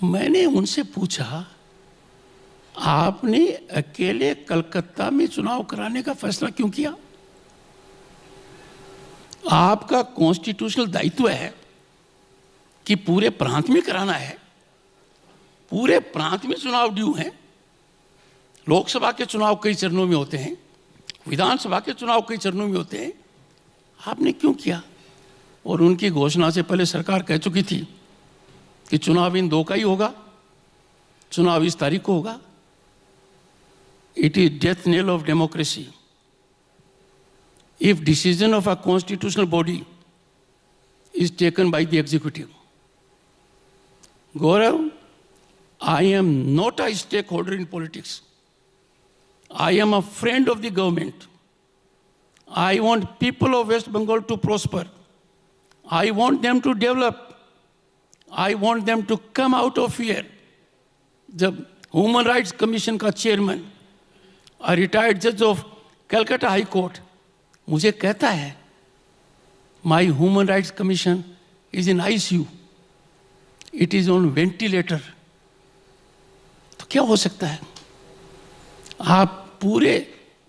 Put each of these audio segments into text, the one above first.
मैंने उनसे पूछा, आपने अकेले कलकत्ता में चुनाव कराने का फैसला क्यों किया? आपका कॉन्स्टिट्यूशनल दायित्व है कि पूरे प्रांत में कराना है। पूरे प्रांत में चुनाव ड्यू हैं। लोकसभा के चुनाव कई चरणों में होते हैं, विधानसभा के चुनाव कई चरणों में होते हैं। आपने क्यों किया? और उनकी घोषणा से पहले सरकार कह चुकी थी कि चुनाव इन 2 का ही होगा, चुनाव इस तारीख को होगा। It is death nail of democracy if decision of a constitutional body is taken by the executive. Gaurav, I am not a stakeholder in politics. I am a friend of the government. I want people of West Bengal to prosper. I want them to develop. I want them to come out of fear. जब human rights commission का chairman, a retired judge of Calcutta High Court, मुझे कहता है my human rights commission is in ICU, it is on ventilator, तो क्या हो सकता है? आप पूरे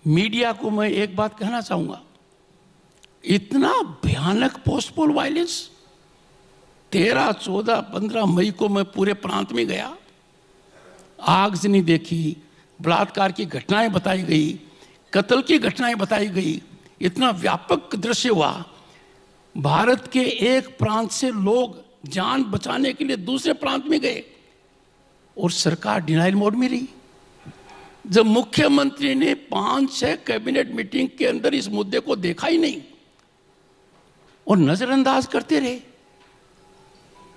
मीडिया को मैं एक बात कहना चाहूंगा, इतना भयानक पोस्टपोल वायलेंस 13, 14, 15 मई को मैं पूरे प्रांत में गया, आगजनी देखी, बलात्कार की घटनाएं बताई गई, कत्ल की घटनाएं बताई गई। इतना व्यापक दृश्य हुआ। भारत के एक प्रांत से लोग जान बचाने के लिए दूसरे प्रांत में गए और सरकार डिनाइल मोड में रही। जब मुख्यमंत्री ने 5-6 कैबिनेट मीटिंग के अंदर इस मुद्दे को देखा ही नहीं और नजरअंदाज करते रहे,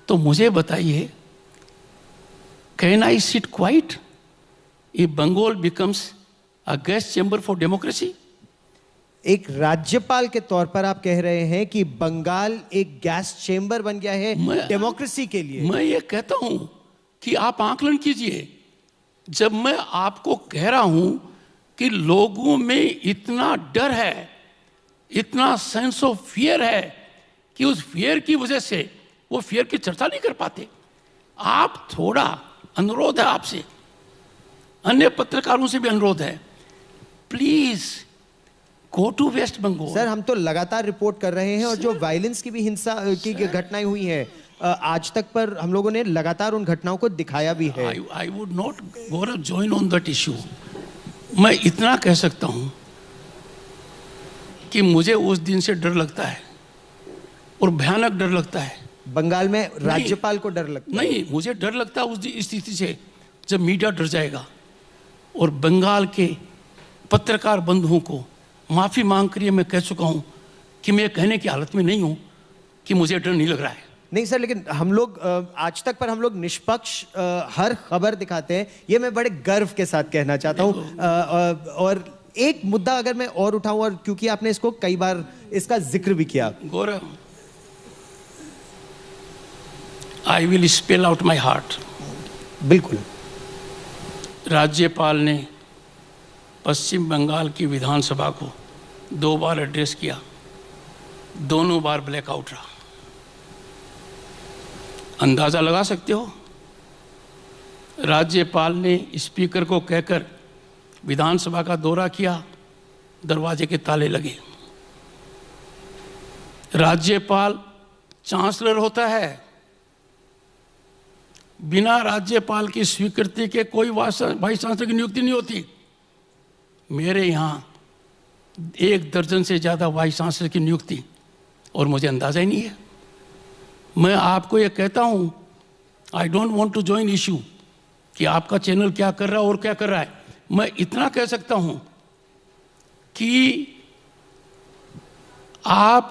तो मुझे बताइए, can I sit quiet if Bengal becomes a gas chamber for democracy? एक राज्यपाल के तौर पर आप कह रहे हैं कि बंगाल एक गैस चेंबर बन गया है डेमोक्रेसी के लिए। मैं ये कहता हूं कि आप आकलन कीजिए। जब मैं आपको कह रहा हूं कि लोगों में इतना डर है, इतना सेंस ऑफ फियर है कि उस फियर की वजह से वो फियर की चर्चा नहीं कर पाते। आप थोड़ा, अनुरोध है आपसे, अन्य पत्रकारों से भी अनुरोध है, please go to West Bengal. Sir, हम तो लगातार रिपोर्ट कर रहे हैं और जो वायलेंस की भी हिंसा की घटनाएं हुई हैं आज तक पर, हम लोगों ने लगातार उन घटनाओं को दिखाया भी है। I would not Gaurav join on that issue. मैं इतना कह सकता हूं कि मुझे उस दिन से डर लगता है और भयानक डर लगता है। बंगाल में राज्यपाल को डर लगता है? नहीं, मुझे डर लगता है उस स्थिति से जब मीडिया डर जाएगा और बंगाल के पत्रकार बंधुओं को माफी मांग कर मैं कह चुका हूं कि मैं कहने की हालत में नहीं हूं कि मुझे डर नहीं लग रहा है। नहीं सर, लेकिन हम लोग आज तक पर हम लोग निष्पक्ष हर खबर दिखाते हैं, ये मैं बड़े गर्व के साथ कहना चाहता हूं। और एक मुद्दा अगर मैं और उठाऊं, और क्योंकि आपने इसको कई बार इसका जिक्र भी किया। Gaurav, I will spell out my heart. बिल्कुल। राज्यपाल ने पश्चिम बंगाल की विधानसभा को 2 बार एड्रेस किया, दोनों बार ब्लैकआउट रहा। अंदाजा लगा सकते हो, राज्यपाल ने स्पीकर को कहकर विधानसभा का दौरा किया, दरवाजे के ताले लगे। राज्यपाल चांसलर होता है, बिना राज्यपाल की स्वीकृति के कोई वाइस चांसलर की नियुक्ति नहीं होती। मेरे यहाँ 1 दर्जन से ज़्यादा वाइस चांसलर की नियुक्ति, और मुझे अंदाज़ा ही नहीं है। मैं आपको ये कहता हूँ, I don't want to join issue कि आपका चैनल क्या कर रहा है और क्या कर रहा है। मैं इतना कह सकता हूँ कि आप